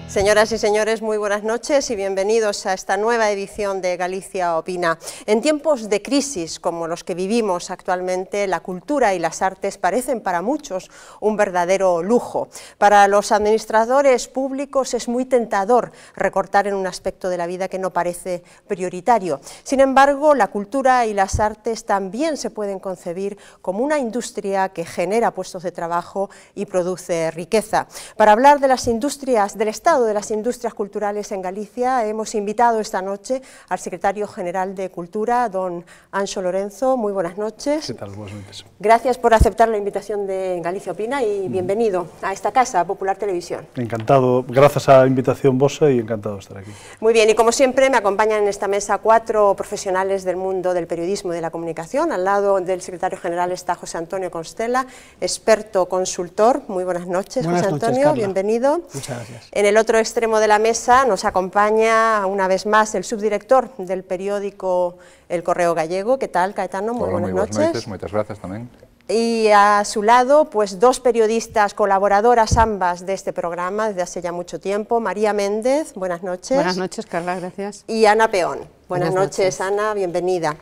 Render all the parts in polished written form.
Señoras y señores, muy buenas noches y bienvenidos a esta nueva edición de Galicia Opina. En tiempos de crisis como los que vivimos actualmente, la cultura y las artes parecen para muchos un verdadero lujo. Para los administradores públicos es muy tentador recortar en un aspecto de la vida que no parece prioritario. Sin embargo, la cultura y las artes también se pueden concebir como una industria que genera puestos de trabajo y produce riqueza. Para hablar de las industrias, del estado de las industrias culturales en Galicia, hemos invitado esta noche al secretario general de Cultura, don Anxo Lorenzo. Muy buenas noches. ¿Qué tal? Buenas noches. Gracias por aceptar la invitación de Galicia Opina y bienvenido a esta casa, Popular Televisión. Encantado, gracias a la invitación vosa y encantado de estar aquí. Muy bien, y como siempre me acompañan en esta mesa 4 profesionales del mundo del periodismo y de la comunicación. Al lado del secretario general está José Antonio Constela, experto consultor. Muy buenas noches, José Antonio, bienvenido. Muchas gracias. En el otro extremo de la mesa nos acompaña una vez más el subdirector del periódico El Correo Gallego. ¿Qué tal, Caetano? Muy buenas noches. Moitas grazas tamén. Y a su lado, pues 2 periodistas colaboradoras ambas de este programa desde hace ya mucho tiempo, María Méndez, buenas noches. Buenas noches, Carla, gracias. Y Ana Peón. Buenas noches, Ana, bienvenida.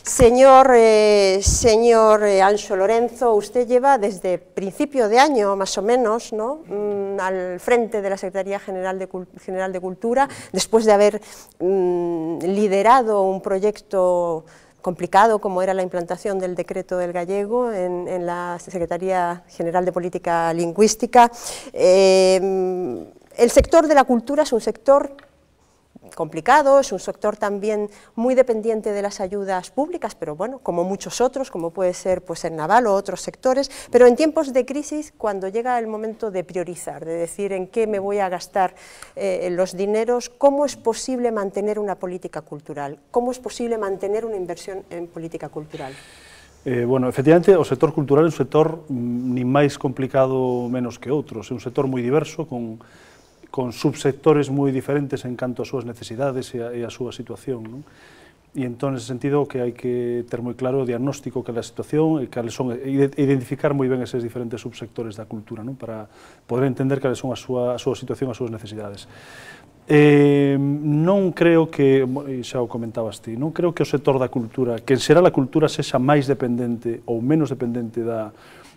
Señor Anxo Lorenzo, usted lleva desde principio de año, más o menos, ¿no?, al frente de la Secretaría General de Cultura, después de haber liderado un proyecto complicado como era la implantación del decreto del gallego en la Secretaría General de Política Lingüística. El sector de la cultura es un sector complicado, es un sector también muy dependiente de las ayudas públicas, pero bueno, como muchos otros, como puede ser pues el naval o otros sectores, pero en tiempos de crisis, cuando llega el momento de priorizar, de decir en qué me voy a gastar los dineros, ¿cómo es posible mantener una política cultural? ¿Cómo es posible mantener una inversión en política cultural? Bueno, efectivamente, o sector cultural é un sector ni máis complicado menos que outros, é un sector moi diverso, con subsectores moi diferentes en canto ás súas necesidades e a súa situación, non? E entón, nese sentido, que hai que ter moi claro o diagnóstico que é a situación e identificar moi ben eses diferentes subsectores da cultura, non?, para poder entender cales son a súa situación, as súas necesidades. Non creo que, xa o comentabas ti, non creo que o sector da cultura, que en xeral a cultura sexa máis dependente ou menos dependente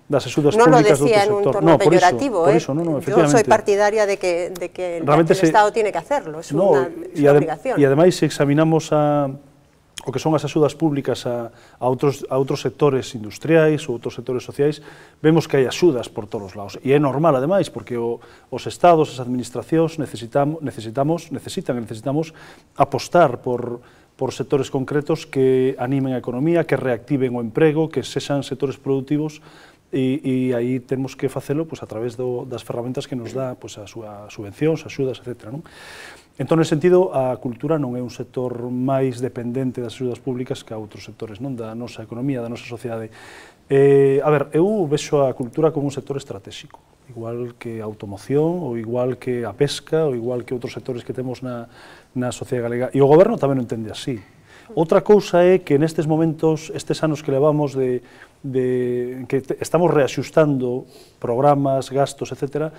das axudas públicas do outro sector. Non lo decía en un tono peyorativo, efectivamente. Yo soy partidaria de que el Estado tiene que hacerlo, es una obligación. E ademais, se examinamos o que son as axudas públicas a outros sectores industriais ou outros sectores sociais, vemos que hai axudas por todos os lados. E é normal, ademais, porque os Estados, as administracións, necesitamos apostar por sectores concretos que animen a economía, que reactiven o emprego, que sexan sectores productivos, e aí temos que facelo pues, a través das ferramentas que nos dá pues, a súa subvencións, axudas, etc. Non? Entón, nesse sentido, a cultura non é un sector máis dependente das axudas públicas que a outros sectores, non, da nosa economía, da nosa sociedade. A ver, eu vexo a cultura como un sector estratégico, igual que a automoción, ou igual que a pesca, ou igual que outros sectores que temos na sociedade galega. E o goberno tamén o entende así. Outra cousa é que nestes momentos, estes anos que levamos que estamos reaxustando programas, gastos, etc.,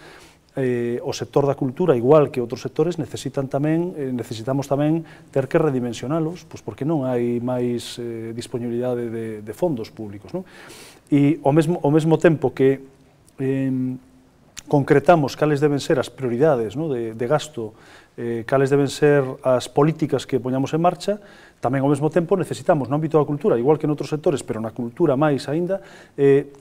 o sector da cultura, igual que outros sectores, necesitamos tamén ter que redimensionalos, pois porque non hai máis disponibilidade de fondos públicos, non? E ao mesmo tempo que concretamos cales deben ser as prioridades, non, de gasto, cales deben ser as políticas que poñamos en marcha, tamén ao mesmo tempo necesitamos no ámbito da cultura, igual que en outros sectores, pero na cultura máis aínda,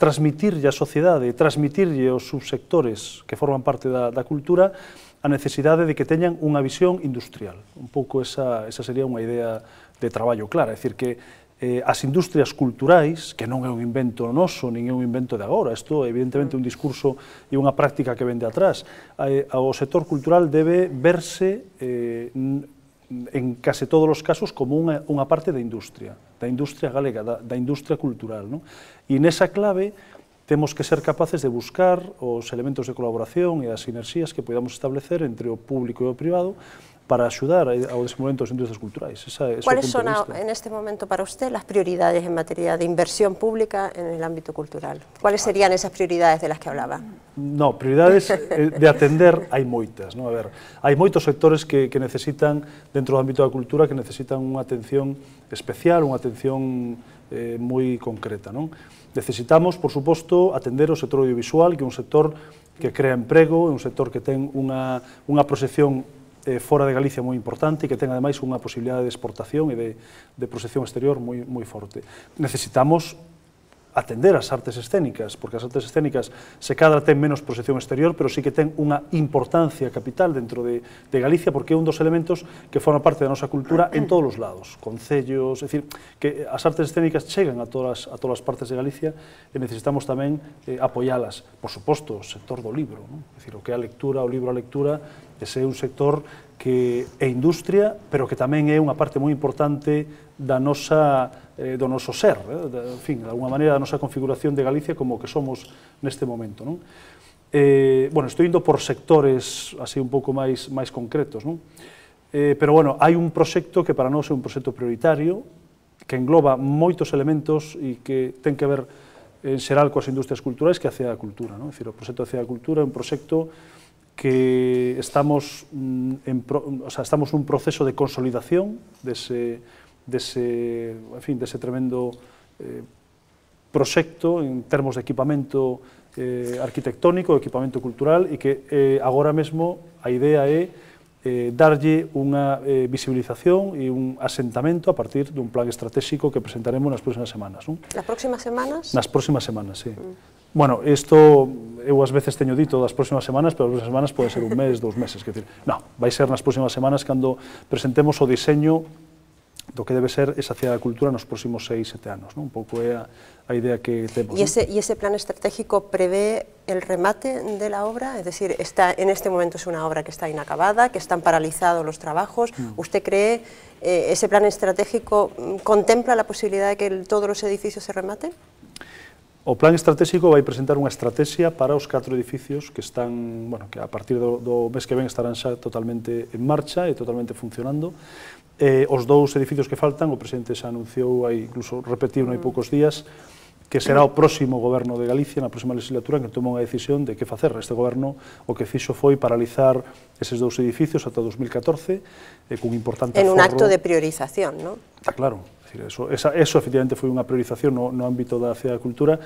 transmitirlle á sociedade, transmitirlle aos subsectores que forman parte da cultura a necesidade de que teñan unha visión industrial. Un pouco esa sería unha idea de traballo clara, é dicir, que as industrias culturais, que non é un invento noso, nin é un invento de agora, isto é evidentemente un discurso e unha práctica que vende atrás. O sector cultural debe verse en case todos os casos como unha parte da industria galega, da industria cultural. E nesa clave temos que ser capaces de buscar os elementos de colaboración e as sinerxías que podamos establecer entre o público e o privado para axudar ao desenvolvemento das industrias culturais. ¿Cuáles son en este momento para usted las prioridades en materia de inversión pública en el ámbito cultural? ¿Cuáles serían esas prioridades de las que hablaba? No, prioridades de atender hai moitas. A ver, hai moitos sectores que necesitan, dentro do ámbito da cultura, que necesitan unha atención especial, unha atención moi concreta. Necesitamos, por suposto, atender o sector audiovisual, que é un sector que crea emprego, é un sector que ten unha proxección fora de Galicia moi importante e que ten ademais unha posibilidade de exportación e de proxección exterior moi forte. Necesitamos atender as artes escénicas, porque as artes escénicas se cadra ten menos proxección exterior, pero sí que ten unha importancia capital dentro de Galicia, porque é un dos elementos que forma parte da nosa cultura en todos os lados, concellos, é dicir, que as artes escénicas chegan a todas as partes de Galicia e necesitamos tamén apoialas. Por suposto, o sector do libro, é dicir, o que é a lectura, o libro a lectura, ese é un sector que é industria, pero que tamén é unha parte moi importante do noso ser, en fin, de alguma maneira da nosa configuración de Galicia como que somos neste momento. Bueno, estou indo por sectores así un pouco máis concretos, pero bueno, hai un proxecto que para nós é un proxecto prioritario, que engloba moitos elementos e que ten que ver en xeral coas industrias culturais, que é a Cidade da Cultura. O proxecto da Cidade da Cultura é un proxecto que estamos nun proceso de consolidación dese tremendo proxecto en termos de equipamento arquitectónico, equipamento cultural, e que agora mesmo a idea é darlle unha visibilización e un asentamento a partir dun plan estratégico que presentaremos nas próximas semanas. Nas próximas semanas? Nas próximas semanas, sí. Bueno, isto eu ás veces teño dito das próximas semanas, pero as próximas semanas pode ser un mes, 2 meses, quer dizer, non, vai ser nas próximas semanas cando presentemos o diseño do que debe ser esa Cidade da Cultura nos próximos 6-7 anos, un pouco é a idea que temos. ¿Y ese plan estratégico prevé el remate de la obra? Es decir, en este momento es una obra que está inacabada, que están paralizados los trabajos. ¿Usted cree ese plan estratégico contempla la posibilidad de que todos los edificios se rematen? O plan estratégico vai presentar unha estrategia para os 4 edificios que están, bueno, que a partir do mes que ven estarán xa totalmente en marcha e totalmente funcionando. Os 2 edificios que faltan, o presidente xa anunciou, incluso repetiu hai poucos días, que será o próximo goberno de Galicia, na próxima legislatura, que toma unha decisión de que facer. Este goberno o que fixo foi paralizar eses 2 edificios ata 2014, cun importante aforro. En un acto de priorización, non? Está claro. Eso efectivamente foi unha priorización no ámbito da Cidade da Cultura,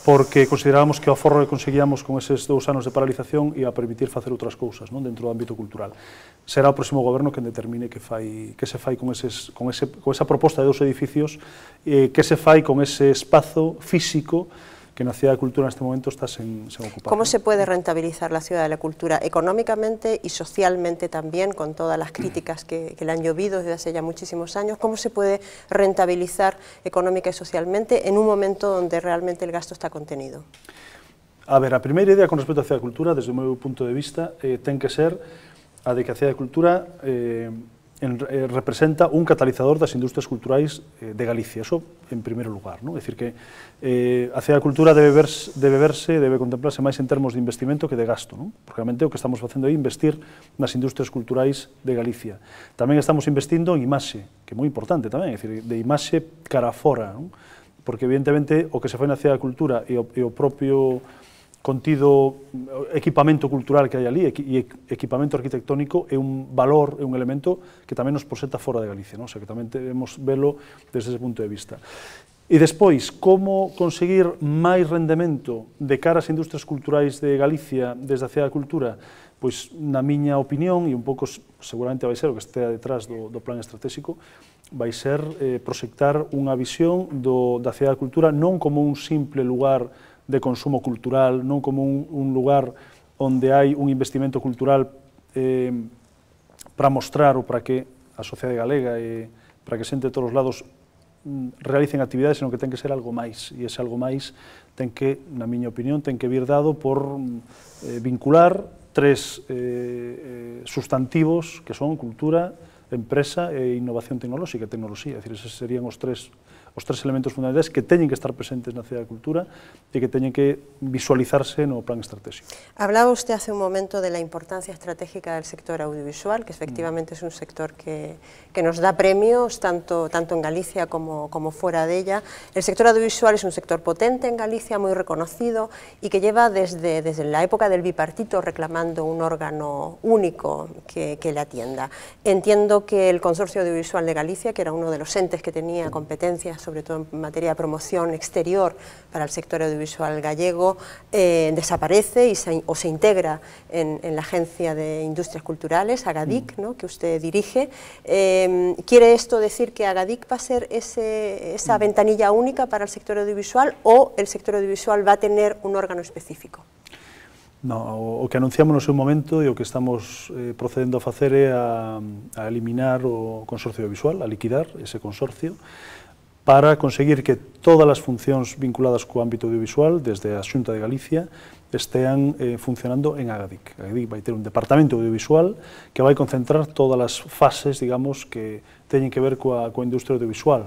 porque considerábamos que o aforro que conseguíamos con eses 2 anos de paralización ia permitir facer outras cousas dentro do ámbito cultural. Será o próximo goberno que determine que se fai con esa proposta de 2 edificios, que se fai con ese espazo físico que na Cidade da Cultura neste momento está sen ocupar. ¿Cómo se puede rentabilizar la Ciudad de la Cultura económicamente y socialmente también, con todas las críticas que le han llovido desde hace ya muchísimos años? ¿Cómo se puede rentabilizar económica y socialmente en un momento donde realmente el gasto está contenido? A ver, a primeira idea con respecto á Cidade da Cultura, desde o meu punto de vista, ten que ser a de que a Cidade da Cultura representa un catalizador das industrias culturais de Galicia, eso en primeiro lugar, é dicir que a Cidade da Cultura debe contemplarse máis en termos de investimento que de gasto, porque realmente o que estamos facendo é investir nas industrias culturais de Galicia. Tamén estamos investindo en imaxe, que é moi importante tamén, é dicir, de imaxe cara fora, porque evidentemente o que se fai na Cidade da Cultura e o propio contido, equipamento cultural que hai ali e equipamento arquitectónico é un valor, é un elemento que tamén nos proxecta fora de Galicia, o sea que tamén debemos velo desde ese punto de vista. E despois, como conseguir máis rendemento de cara ás industrias culturais de Galicia desde a Cidade da Cultura? Pois, na miña opinión, e un pouco seguramente vai ser o que estea detrás do plan estratégico, vai ser proxectar unha visión da Cidade da Cultura non como un simple lugar de consumo cultural, non como un lugar onde hai un investimento cultural para mostrar ou para que a sociedade galega e para que xente de todos os lados realicen actividades, senón que ten que ser algo máis, e ese algo máis ten que, na miña opinión, ten que vir dado por vincular tres sustantivos que son cultura, empresa e innovación tecnolóxica, tecnoloxía, é dicir, eses serían os tres elementos fundamentais que teñen que estar presentes na Cidade da Cultura e que teñen que visualizarse no plan estratégico. Hablaba usted hace un momento de la importancia estratégica del sector audiovisual, que efectivamente es un sector que nos da premios tanto en Galicia como fuera de ella. El sector audiovisual es un sector potente en Galicia, muy reconocido y que lleva desde la época del bipartito reclamando un órgano único que le atienda. Entiendo que el Consorcio Audiovisual de Galicia, que era uno de los entes que tenía competencias sobre todo en materia de promoción exterior para el sector audiovisual gallego, desaparece o se integra en la Agencia de Industrias Culturales, Agadic, ¿no?, que usted dirige. ¿Quiere esto decir que Agadic va a ser esa ventanilla única para el sector audiovisual o el sector audiovisual va a tener un órgano específico? No, o que anunciamos no seu momento e o que estamos procedendo a facer é a eliminar o Consorcio Audiovisual, a liquidar ese consorcio, para conseguir que todas as funcións vinculadas co ámbito audiovisual, desde a Xunta de Galicia, estean funcionando en Agadic. Agadic vai ter un departamento audiovisual que vai concentrar todas as fases, digamos, que teñen que ver coa industria audiovisual,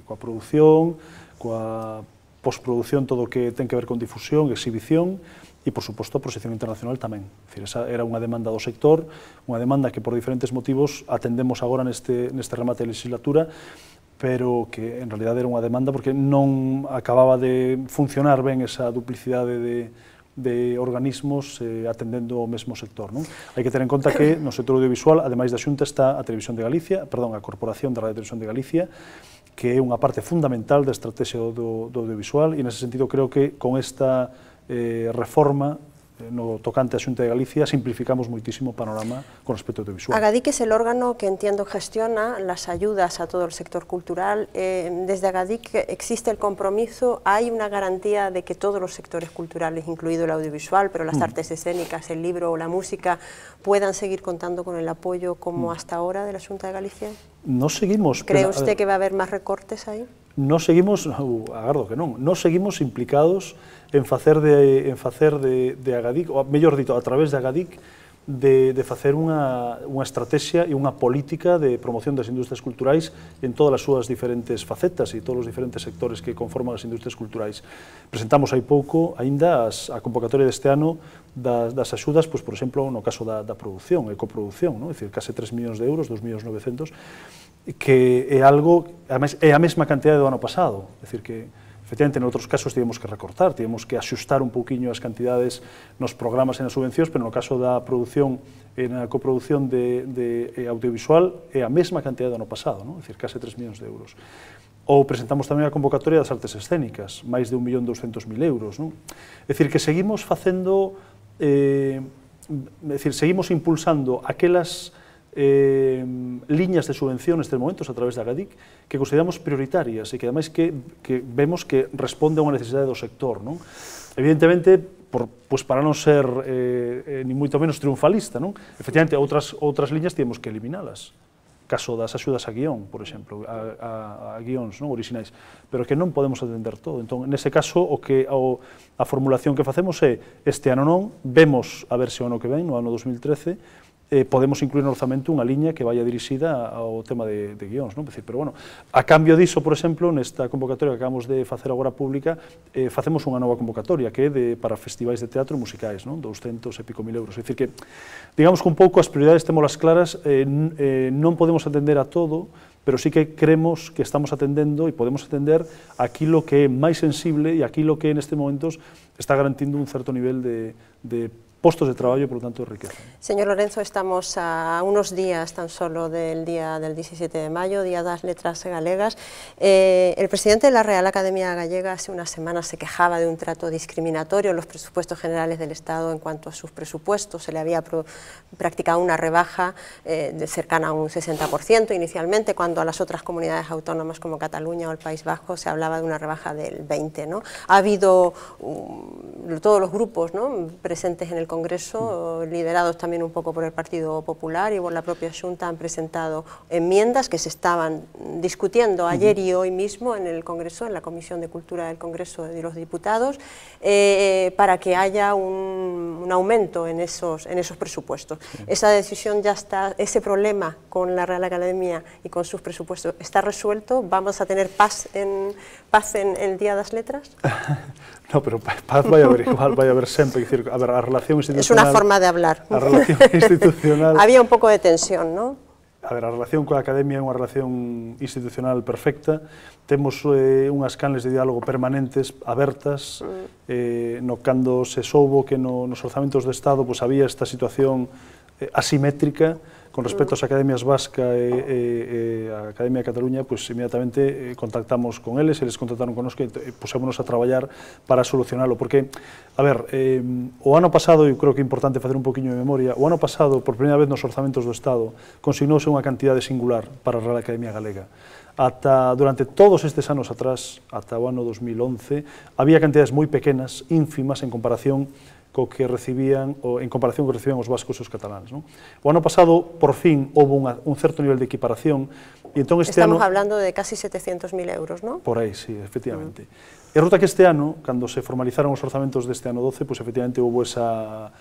coa produción, coa postproducción, todo o que ten que ver con difusión, exhibición, e, por suposto, a proxección internacional tamén. Esa era unha demanda do sector, unha demanda que, por diferentes motivos, atendemos agora neste remate de legislatura, pero que en realidad era unha demanda porque non acababa de funcionar ben esa duplicidade de organismos atendendo o mesmo sector. Hai que ter en conta que no sector audiovisual, ademais da Xunta, está a Televisión de Galicia, a Corporación de Radio e Televisión de Galicia, que é unha parte fundamental da estrategia do audiovisual, e nese sentido creo que con esta reforma no tocante a Xunta de Galicia simplificamos moitísimo o panorama con respecto ao audiovisual. Agadic es el órgano que entiendo gestiona las ayudas a todo el sector cultural. Desde Agadic existe el compromiso, hay una garantía de que todos los sectores culturales, incluido el audiovisual, pero las artes escénicas, el libro o la música, puedan seguir contando con el apoyo como hasta ahora de la Xunta de Galicia? No seguimos. ¿Cree usted que va a haber más recortes ahí? No seguimos, agardo que non, no seguimos implicados en facer de Agadic, ou mellor dito, a través de Agadic, de facer unha estrategia e unha política de promoción das industrias culturais en todas as súas diferentes facetas e todos os diferentes sectores que conforman as industrias culturais. Presentamos hai pouco, aínda, a convocatoria deste ano das axudas, por exemplo, no caso da produción e coproducción, é dicir, case 3 millóns de euros, 2.900.000, que é algo, además, é a mesma cantidade do ano pasado, é dicir, que efectivamente, en outros casos tivemos que recortar, tivemos que axustar un pouquiño as cantidades nos programas e nas subvencións, pero no caso da produción e na coproducción de audiovisual é a mesma cantidade do ano pasado, é dicir, case 3 millóns de euros. Ou presentamos tamén a convocatoria das artes escénicas, máis de 1.200.000 euros. É dicir, que seguimos facendo, seguimos impulsando aquelas liñas de subvención nestes momentos a través da Agadic que consideramos prioritarias e que ademais que vemos que responde a unha necesidade do sector. Evidentemente, para non ser ni moito menos triunfalista, efectivamente, outras liñas temos que eliminalas. Caso das axudas a guión, por exemplo, a guións orixinais, pero que non podemos atender todo. Entón, nese caso, a formulación que facemos é, este ano non, vemos a ver se o ano que ven, no ano 2013, podemos incluir no orzamento unha liña que vaya dirixida ao tema de guións, pero bueno, a cambio diso, por exemplo, nesta convocatoria que acabamos de facer agora pública, facemos unha nova convocatoria que é para festivais de teatro musicais, 200 e pico mil euros, é dicir que, digamos que un pouco as prioridades temolas claras, non podemos atender a todo, pero sí que creemos que estamos atendendo e podemos atender aquilo que é máis sensible e aquilo que nestes momentos está garantindo un certo nivel de postos de traballo, por lo tanto, de riqueza. Señor Lorenzo, estamos a unos días tan solo del día del 17 de mayo, Día das Letras Galegas. El presidente de la Real Academia Gallega hace unas semanas se quejaba de un trato discriminatorio en los presupuestos generales del Estado en cuanto a sus presupuestos. Se le había practicado una rebaja cercana a un 60% inicialmente, cuando a las otras comunidades autónomas como Cataluña o el País Vasco se hablaba de una rebaja del 20%. Ha habido todos los grupos presentes en el Congreso, liderados también un poco por el Partido Popular y por la propia Xunta, han presentado enmiendas que se estaban discutiendo ayer y hoy mismo en el Congreso, en la Comisión de Cultura del Congreso de los Diputados, para que haya un aumento en esos presupuestos. Esa decisión ya está, ese problema con la Real Academia y con sus presupuestos está resuelto. ¿Vamos a tener paz en el Día das Letras? No, pero paz vai haber igual, vai haber sempre, decir, a ver, a relación institucional... Es una forma de hablar. A relación institucional... Había un pouco de tensión, ¿no? A ver, a relación coa Academia é unha relación institucional perfecta, temos unhas canles de diálogo permanentes, abertas, cando se soubo que nos orzamentos de Estado pues, había esta situación asimétrica, con respecto ás academias vasca e a Academia de Cataluña, pues inmediatamente contactamos con eles contactaron connosco e pusémonos a traballar para solucionalo, porque, a ver, o ano pasado, eu creo que é importante facer un poquinho de memoria, o ano pasado, por primeira vez nos orzamentos do Estado, consignouse unha cantidade singular para a Real Academia Galega. Durante todos estes anos atrás, ata o ano 2011, había cantidades moi pequenas, ínfimas, en comparación co que recibían, ou en comparación co que recibían os vascos e os cataláns. O ano pasado, por fin, houve un certo nivel de equiparación, e entón este ano... Estamos hablando de casi 700.000 euros, ¿no? Por aí, sí, efectivamente. E resulta que este ano, cando se formalizaron os orzamentos deste ano 12, pues efectivamente houve esa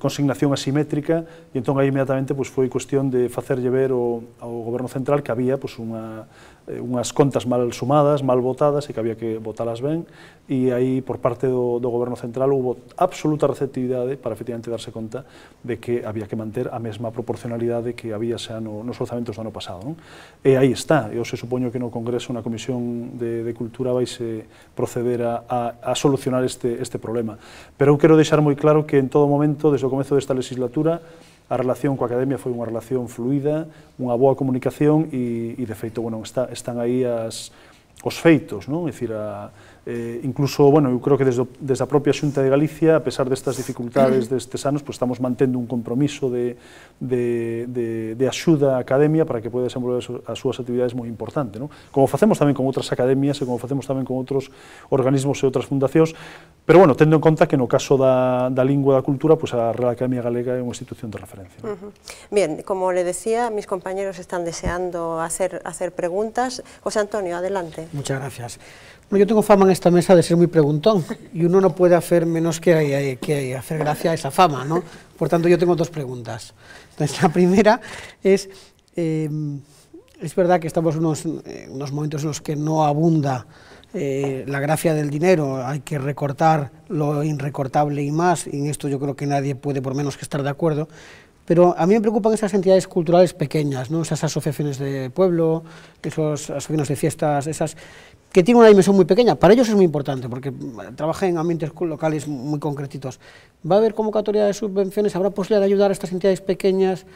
consignación asimétrica, e entón aí inmediatamente pues, foi cuestión de facerlle ver ao Goberno Central que había pues, unhas contas mal sumadas, mal votadas, e que había que votalas ben, e aí por parte do Goberno Central houve absoluta receptividade para efectivamente darse conta de que había que manter a mesma proporcionalidade que había xa nos orzamentos do ano pasado. Non? E aí está, eu se supoño que no Congreso, na Comisión de Cultura, vaise proceder a solucionar este problema. Pero eu quero deixar moi claro que en todo momento, desde o comezo desta legislatura, a relación coa Academia foi unha relación fluida, unha boa comunicación e de feito, bueno, están aí os feitos, non? É dicir, incluso, bueno, eu creo que desde a propia Xunta de Galicia, a pesar destas dificultades destes anos, pues estamos mantendo un compromiso de axuda á Academia para que poda desenvolver as súas actividades moi importante, non? Como facemos tamén con outras academias e como facemos tamén con outros organismos e outras fundacións, pero, bueno, tendo en conta que no caso da lingua e da cultura, pues a Real Academia Galega é unha institución de referencia. ¿No? Bien, como le decía, mis compañeros están deseando hacer preguntas. José Antonio, adelante. Muchas gracias. Bueno, yo tengo fama en esta mesa de ser muy preguntón y uno no puede hacer menos que hacer gracia a esa fama, ¿no? Por tanto, yo tengo dos preguntas. Entonces, la primera es verdad que estamos en unos momentos en los que no abunda la gracia del dinero, hay que recortar lo inrecortable y más, y en esto yo creo que nadie puede por menos que estar de acuerdo, pero a mí me preocupan esas entidades culturales pequeñas, ¿no? Esas asociaciones de pueblo, esas asociaciones de fiestas, esas que tienen una dimensión muy pequeña. Para ellos es muy importante, porque trabajan en ambientes locales muy concretitos. ¿Va a haber convocatoria de subvenciones? ¿Habrá posibilidad de ayudar a estas entidades pequeñas,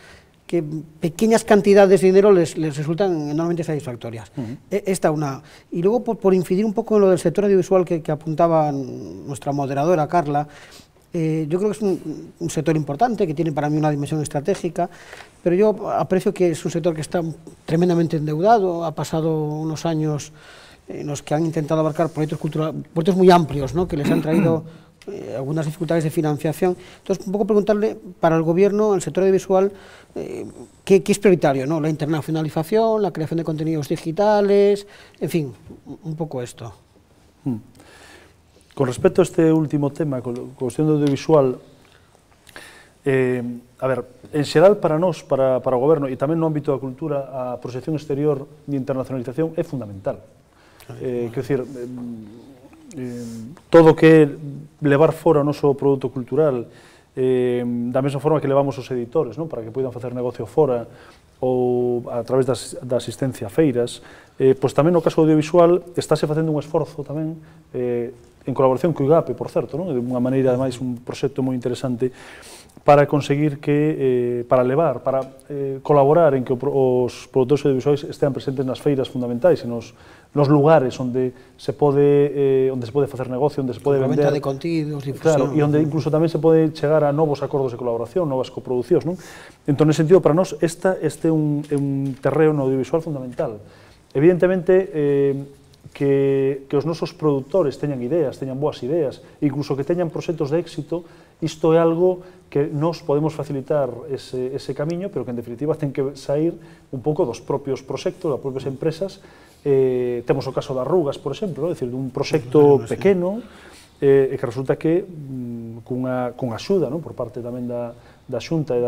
que pequeñas cantidades de dinero les resultan enormemente satisfactorias? Esta una. Y luego, por incidir un poco en lo del sector audiovisual que apuntaba nuestra moderadora, Carla, yo creo que es un sector importante, que tiene para mí una dimensión estratégica, pero yo aprecio que es un sector que está tremendamente endeudado, ha pasado unos años en los que han intentado abarcar proyectos culturales, proyectos muy amplios, ¿no? Que les han traído algunas dificultades de financiación. Entonces, un poco preguntarle, para el Gobierno, el sector audiovisual, ¿qué es prioritario, ¿no? La internacionalización, la creación de contenidos digitales, en fin, un poco esto. Con respecto a este último tema, con a cuestión do audiovisual, a ver, en xeral para nós, para o Goberno, e tamén no ámbito da cultura, a proxección exterior de internacionalización é fundamental. Quero dicir, todo o que é levar fora o noso produto cultural, da mesma forma que levamos os editores, non? Para que poidan facer negocio fora, ou a través da asistencia a feiras, pois tamén no caso audiovisual estáse facendo un esforzo tamén, en colaboración co IGAPE, por certo, non? De unha maneira, ademais, un proxecto moi interesante para conseguir que, para levar, para colaborar en que os produtores audiovisuais estean presentes nas feiras fundamentais e nos lugares onde se pode facer negocio, onde se pode vender. A venta de contidos, difusión. Claro, e onde incluso tamén se pode chegar a novos acordos de colaboración, novas coproduccións, non? Entón, nese sentido, para nós, este é un terreo no audiovisual fundamental. Evidentemente, que os nosos produtores teñan ideas, teñan boas ideas, incluso que teñan proxectos de éxito, isto é algo que nos podemos facilitar ese camiño, pero que en definitiva ten que sair un pouco dos propios proxectos, das propias empresas. Temos o caso das Rugas, por exemplo, é dicir, dun proxecto pequeno, e que resulta que cunha axuda por parte tamén da Xunta e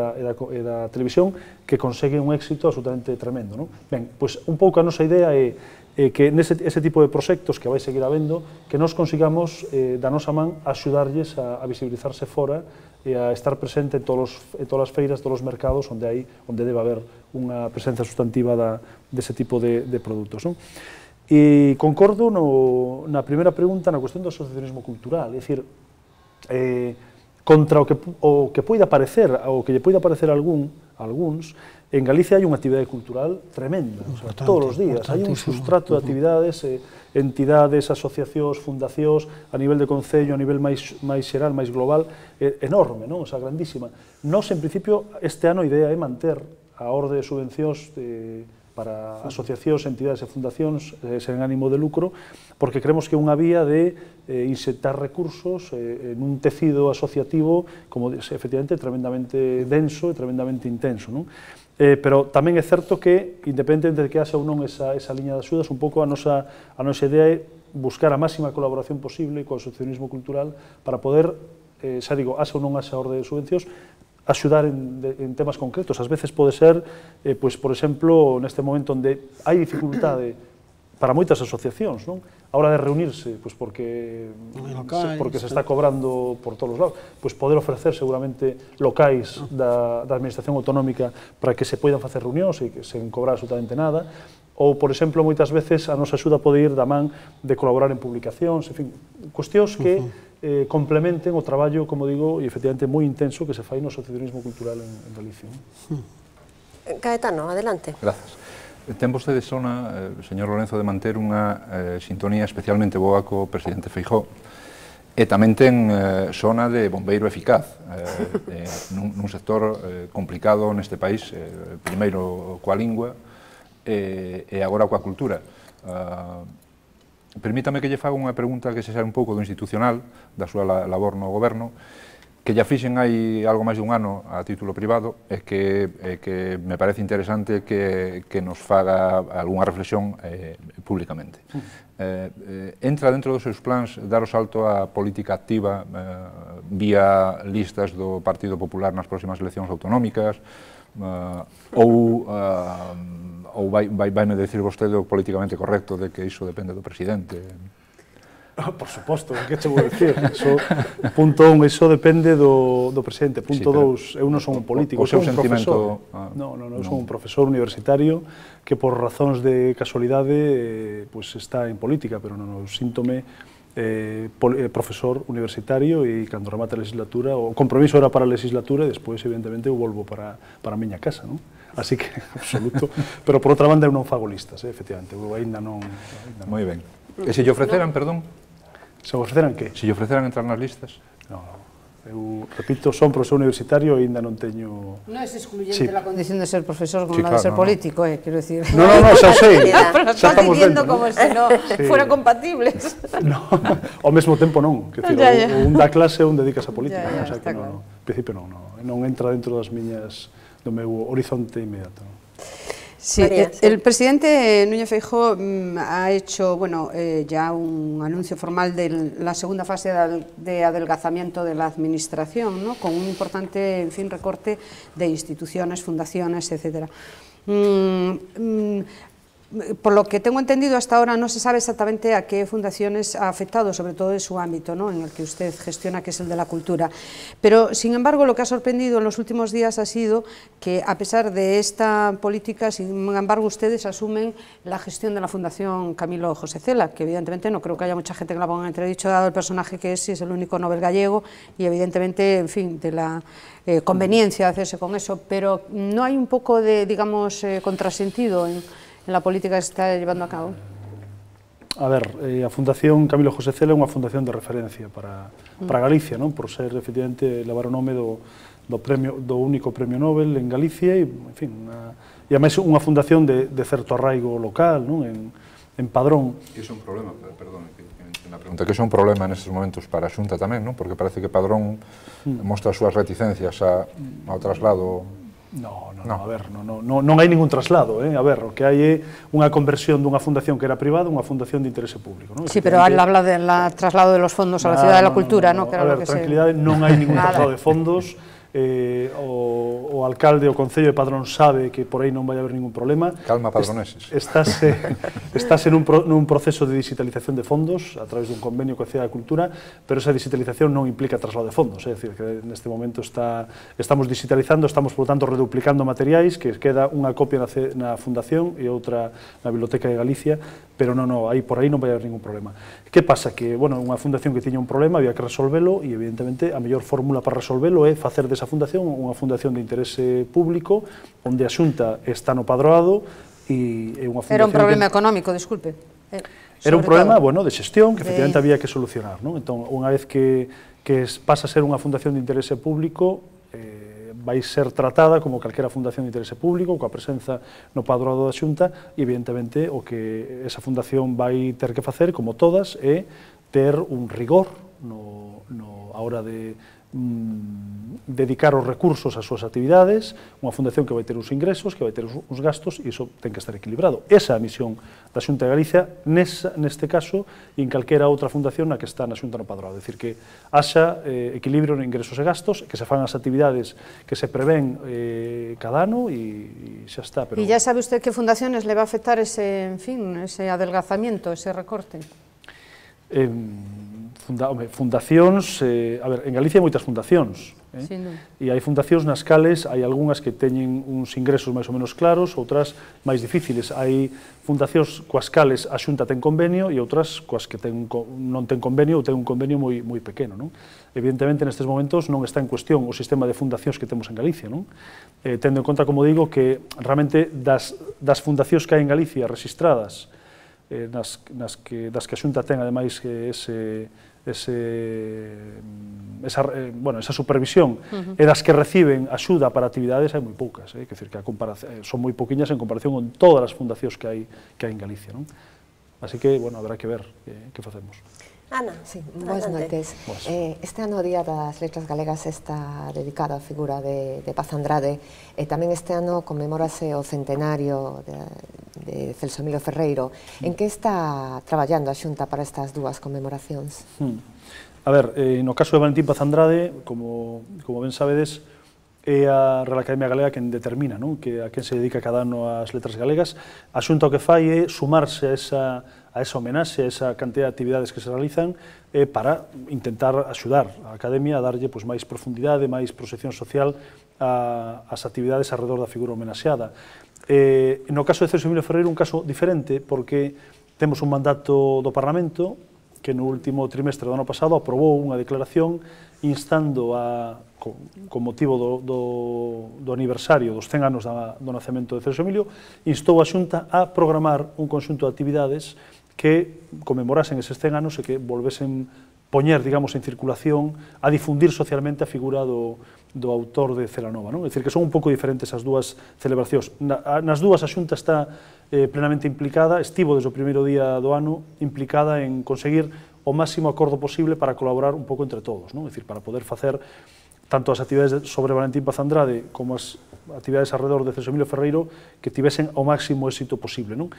da Televisión, que consegue un éxito absolutamente tremendo. Ben, pois un pouco a nosa idea é que ese tipo de proxectos que vai seguir habendo, que nos consigamos da nosa man axudarlles a visibilizarse fora e a estar presente en todas as feiras, todos os mercados onde debe haber unha presencia sustantiva dese tipo de produtos. E concordo na primeira pregunta na cuestión do asociacionismo cultural, é dicir, contra o que poida parecer, o que lle poida parecer a algúns, en Galicia hai unha actividade cultural tremenda, todos os días, hai un sustrato de actividades, entidades, asociacións, fundacións, a nivel de concello, a nivel máis xeral, máis global, enorme, grandísima. Nos, en principio, este ano a idea é manter a orde de subvencións para asociacións, entidades e fundacións sen ánimo de lucro, porque creemos que é unha vía de insertar recursos en un tecido asociativo, como efectivamente, tremendamente denso e tremendamente intenso. Pero tamén é certo que, independentemente de que haxa ou non esa liña de axudas, un pouco a nosa idea é buscar a máxima colaboración posible co asociacionismo cultural para poder, xa digo, haxa ou non haxa orde de subvencións, axudar en temas concretos. Ás veces pode ser, por exemplo, neste momento onde hai dificultade para moitas asociacións, a hora de reunirse, porque se está cobrando por todos os lados, poder ofrecer seguramente locais da Administración Autonómica para que se poidan facer reunións e que sen cobrar absolutamente nada, ou, por exemplo, moitas veces a nosa axuda pode ir da man de colaborar en publicacións, en fin, cuestións que complementen o traballo, como digo, e efectivamente moi intenso que se fai no asociacionismo cultural en Galicia. Caetano, adelante. Grazas. Ten vostede sona, señor Lorenzo, de manter unha sintonía especialmente boa co presidente Feijóo, e tamén ten sona de bombeiro eficaz nun sector complicado neste país, primeiro coa lingua e agora coa cultura. Permítame que lle faga unha pregunta que se sae un pouco do institucional, da súa labor no goberno, que lla fixen hai algo máis dun ano a título privado e que me parece interesante que nos faga algunha reflexión públicamente. Entra dentro dos seus plans dar o salto á política activa vía listas do Partido Popular nas próximas eleccións autonómicas, ou vaime decir vostede o políticamente correcto de que iso depende do presidente? Por suposto, que che vou dicir? Punto 1, iso depende do presidente. Punto 2, eu non son un político, o seu son un sentimento... profesor. Non, eu son un profesor universitario que por razóns de casualidade está en política, pero non, síntome profesor universitario e cando remate a legislatura, o compromiso era para a legislatura e despois, evidentemente, eu volvo para a miña casa, non? Así que, absoluto. Pero, por outra banda, eu non fago listas, efectivamente, eu ainda non... Moi ben. E se lle ofreceran, perdón? Se ofreceran que? Se lle ofreceran entrar nas listas? Non. Eu, repito, son profesor universitario e ainda non teño... Non é excluyente la condición de ser profesor como la de ser político, quero dicir. No, xa sei, pero xa estamos diciendo dentro. Como se non fueran compatibles. No, ao mesmo tempo non, que un dá clase e un dedicas a política, o sea que non, en principio non entra dentro das miñas, do meu horizonte inmediato. Sí, el presidente Núñez Feijóo ha hecho ya un anuncio formal de la segunda fase de adelgazamiento de la administración, ¿no? Con un importante recorte de instituciones, fundaciones, etcétera. Por lo que tengo entendido hasta ahora no se sabe exactamente a qué fundaciones ha afectado, sobre todo en su ámbito, ¿no? En el que usted gestiona, que es el de la cultura. Pero, sin embargo, lo que ha sorprendido en los últimos días ha sido que, a pesar de esta política, sin embargo, ustedes asumen la gestión de la Fundación Camilo José Cela, que evidentemente no creo que haya mucha gente que la ponga en entredicho, dado el personaje que es, y es el único Nobel gallego, y evidentemente, en fin, de la conveniencia de hacerse con eso, pero ¿no hay un poco de, digamos, contrasentido en la política que se está llevando a cabo? A ver, a Fundación Camilo José Cela é unha fundación de referencia para Galicia, non? Por ser, efectivamente, levar o nome do único premio Nobel en Galicia e, en fin, e ademais unha fundación de certo arraigo local, non? en Padrón. Que é un problema, perdón, na pregunta, que é un problema nestes momentos para a Xunta tamén, non? Porque parece que Padrón mostra as súas reticencias ao traslado. A ver, non hai ningún traslado, a ver, o que hai é unha conversión dunha fundación que era privada a unha fundación de interese público, non? Sí, pero él habla del traslado de los fondos a la Ciudad de la Cultura, ¿no? A ver, tranquilidade, non hai ningún traslado de fondos. O alcalde, o Concello de Padrón sabe que por aí non vai haber ningún problema. Calma, padroneses. Estás nun proceso de digitalización de fondos a través dun convenio coa Cidade da Cultura, pero esa digitalización non implica traslado de fondos, é dicir, que neste momento estamos digitalizando, estamos, por tanto, reduplicando materiais, que queda unha copia na Fundación e outra na Biblioteca de Galicia, pero por aí non vai haber ningún problema. Que pasa? Que, bueno, unha fundación que tiña un problema había que resolvelo e, evidentemente, a mellor fórmula para resolvelo é facer desa fundación unha fundación de interese público onde a Xunta está no padroado e unha fundación... Era un problema económico, disculpe. Era un problema, bueno, de xestión que efectivamente había que solucionar, non? Entón, unha vez que pasa a ser unha fundación de interese público, vai ser tratada como calquera fundación de interese público, coa presenza no padroado da Xunta, e evidentemente o que esa fundación vai ter que facer, como todas, é ter un rigor a hora de dedicar os recursos ás súas actividades, unha fundación que vai ter uns ingresos, que vai ter uns gastos, e iso ten que estar equilibrado. Esa é a misión da Xunta de Galicia, neste caso, e en calquera outra fundación na que está na Xunta no padroado. É dicir, que haxa equilibrio en ingresos e gastos, que se fan as actividades que se prevén cada ano, e xa está. E ya sabe usted que fundaciones le va a afectar ese adelgazamiento, ese recorte? Fundacións, a ver, en Galicia hai moitas fundacións, e hai fundacións nas cales hai algunhas que teñen uns ingresos máis ou menos claros, outras máis difíciles. Hai fundacións coas cales a Xunta ten convenio e outras coas que non ten convenio ou ten un convenio moi pequeno, non? Evidentemente, nestes momentos non está en cuestión o sistema de fundacións que temos en Galicia, non? Tendo en conta, como digo, que realmente das fundacións que hai en Galicia registradas, das que a Xunta ten, ademais, esa supervisión e das que reciben axuda para actividades hai moi poucas, quer dizer, que son moi pouquiñas en comparación con todas as fundacións que hai en Galicia, non? Así que, bueno, habrá que ver que facemos. Ana, sí, boas noites. Este ano o Día das Letras Galegas está dedicado á figura de Paz Andrade e tamén este ano conmemórase o centenario de Celso Emilio Ferreiro. En que está traballando a Xunta para estas dúas conmemoracións? A ver, no caso de Valentín Paz Andrade, como ben sabedes, é a Real Academia Galega quen determina, non? Que a quen se dedica cada ano ás letras galegas. A Xunta o que fai é sumarse a esa homenaxe, a esa cantidad de actividades que se realizan para intentar axudar a Academia a darlle máis profundidade, máis proxección social ás actividades alrededor da figura homenaxeada. No caso de Celso Emilio Ferreiro, un caso diferente, porque temos un mandato do Parlamento que no último trimestre do ano pasado aprobou unha declaración instando con motivo do aniversario dos 100 anos do nacemento de Celso Emilio, instou a Xunta a programar un conxunto de actividades que conmemorasen eses 100 anos e que volvesen poñer, digamos, en circulación, a difundir socialmente a figura do autor de Celanova, non? É dicir, que son un pouco diferentes as dúas celebracións. Nas dúas a Xunta está plenamente implicada, estivo desde o primeiro día do ano implicada en conseguir o máximo acordo posible para colaborar un pouco entre todos, non? É dicir, para poder facer tanto as actividades sobre Valentín Paz Andrade como as actividades alrededor de Celso Emilio Ferreiro que tivesen o máximo éxito posible, non?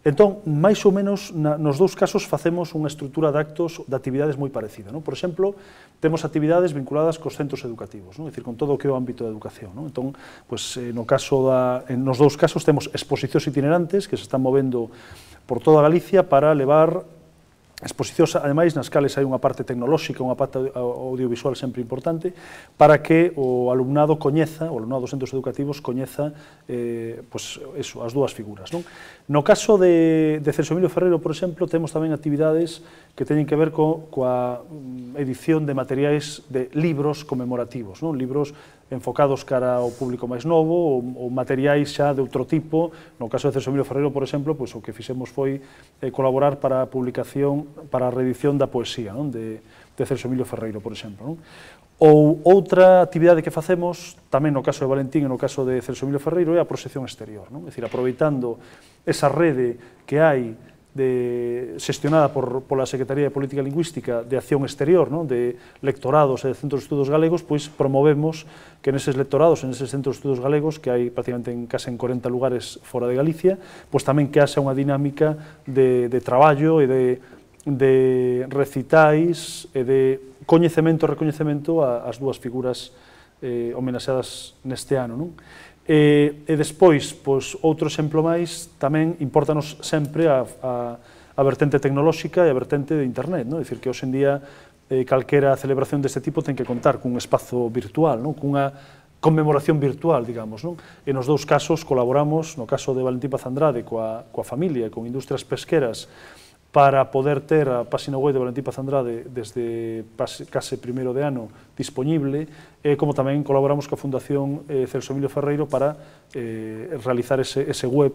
Entón, máis ou menos, nos dous casos facemos unha estrutura de actos, de actividades moi parecida, non? Por exemplo, temos actividades vinculadas cos centros educativos, non? É dicir, con todo o que é o ámbito da educación, non? Entón, nos dous casos temos exposicións itinerantes que se están movendo por toda Galicia para levar exposicións, ademais, nas cales hai unha parte tecnolóxica, unha parte audiovisual sempre importante, para que o alumnado coñeza, o alumnado dos centros educativos coñeza as dúas figuras, non? No caso de Celso Emilio Ferreiro, por exemplo, temos tamén actividades que teñen que ver coa edición de materiais de libros conmemorativos, non? Libros enfocados cara ao público máis novo, ou materiais xa de outro tipo. No caso de Celso Emilio Ferreiro, por exemplo, o que fixemos foi colaborar para a publicación, para a reedición da poesía, non? De Celso Emilio Ferreiro, por exemplo, non? Ou outra actividade que facemos, tamén no caso de Valentín e no caso de Celso Emilio Ferreiro, é a proxección exterior, non? É dicir, aproveitando esa rede que hai xestionada pola Secretaría de Política Lingüística de Acción Exterior, de lectorados e de centros de estudos galegos, pois promovemos que neses lectorados, neses centros de estudos galegos, que hai prácticamente case en 40 lugares fora de Galicia, pois tamén que haxa unha dinámica de traballo e de recitais e de coñecemento e recoñecemento ás dúas figuras homenaxeadas neste ano. E despois, outro exemplo máis, tamén importanos sempre a vertente tecnolóxica e a vertente de internet, é dicir, que hoxe en día calquera celebración deste tipo ten que contar cun espazo virtual, cunha conmemoración virtual, digamos. E nos dous casos colaboramos, no caso de Valentín Paz Andrade coa familia e con Industrias Pesqueras, para poder ter a página web de Valentín Paz Andrade desde case primeiro de ano dispoñible, como tamén colaboramos coa Fundación Celso Emilio Ferreiro para realizar ese web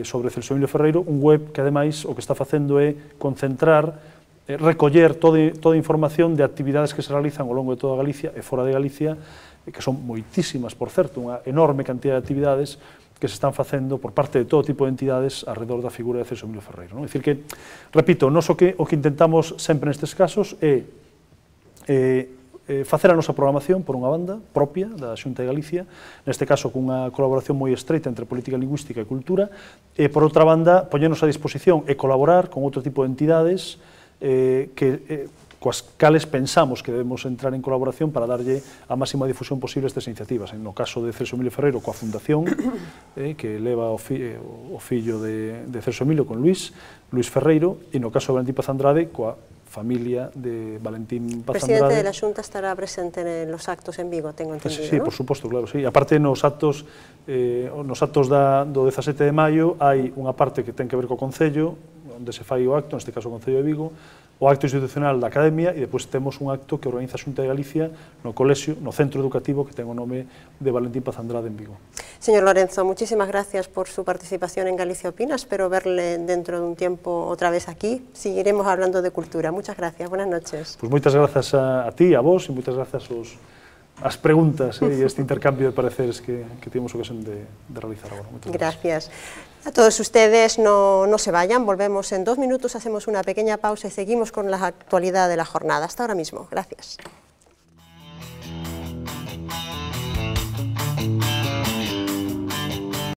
sobre Celso Emilio Ferreiro, un web que ademais o que está facendo é concentrar, recoller toda a información de actividades que se realizan ao longo de toda Galicia e fora de Galicia, que son moitísimas, por certo, unha enorme cantidad de actividades que se están facendo por parte de todo tipo de entidades alrededor da figura de Celso Emilio Ferreiro. É dicir que, repito, o que intentamos sempre nestes casos é facer a nosa programación por unha banda propia da Xunta de Galicia, neste caso cunha colaboración moi estreita entre política lingüística e cultura, e por outra banda, poñernos a disposición e colaborar con outro tipo de entidades coas cales pensamos que debemos entrar en colaboración para darlle a máxima difusión posible estas iniciativas. No caso de Celso Emilio Ferreiro coa Fundación, que leva o fillo de Celso Emilio con Luis Ferreiro, e no caso de Valentín Paz Andrade coa familia de Valentín Paz Andrade. O presidente de la Xunta estará presente en los actos en Vigo, tengo entendido, Sí, por suposto, claro, sí. Aparte, nos actos do 17 de maio hai unha parte que ten que ver co Concello, onde se fai o acto, neste caso o Concello de Vigo, o acto institucional da Academia, e depois temos un acto que organiza a Xunta de Galicia no colexio, no centro educativo que ten o nome de Valentín Paz Andrade en Vigo. Señor Lorenzo, muchísimas gracias por su participación en Galicia Opina. Espero verle dentro de un tiempo otra vez aquí. Seguiremos hablando de cultura. Muchas gracias. Buenas noches. Pues moitas grazas a ti, a vos, e moitas grazas as preguntas e este intercambio de pareceres que tivemos ocasión de realizar agora. Gracias. A todos ustedes, no se vayan, volvemos en 2 minutos, hacemos una pequeña pausa y seguimos con la actualidad de la jornada. Hasta ahora mismo. Gracias.